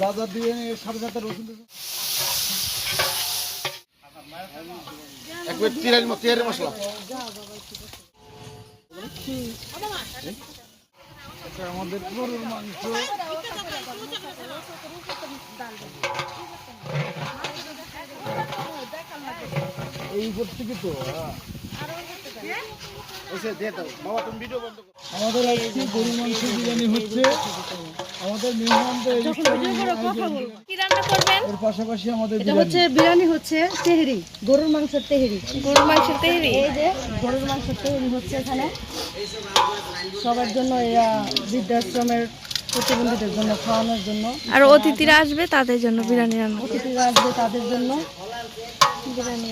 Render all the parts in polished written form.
যা যা দিয়ে সাথে সাথে রসুন এক প্লেট তেলের মশলা আমাদের গরুর মাংস এই উপর থেকে তো আমাদের আজকে গরু মাংস বিরিয়ানি হচ্ছে। আমাদের মেহমান তো এর পাশাপাশি আমাদের বিরিয়ানি হচ্ছে তেহেরি, গরুর মাংসের তেহেরি। এই যে গরুর মাংসের তেহেরি হচ্ছে এখানে সবার জন্য, বৃদ্ধাশ্রমের প্রতিবন্ধীদের জন্য খাওয়ানোর জন্য। আর অতিথিরা আসবে তাদের জন্য বিরিয়ানি রান্না। অতিথিরা আসবে তাদের জন্য বিরিয়ানি।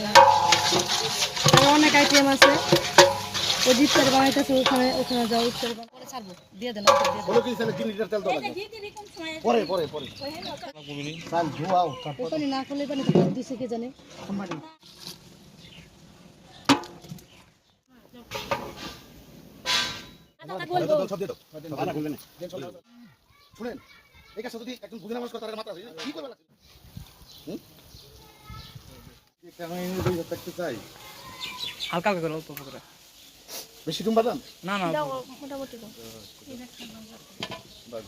আর অনেক আইটেম আছে। ওই ইফতার বানাইতেছে, ওখানে যাও ইফতার করে ছাড়বো। দিয়ে দেন ওখানে না করলে পানি দিছে কে জানে। শুনেন এই কাজটা যদি একজন বুঝে নামাজ করে তার মাথা কি করবে না চাই হালকা হালকা করে অল্প করে। বেশি টুম বাদাম না না মোটামুটি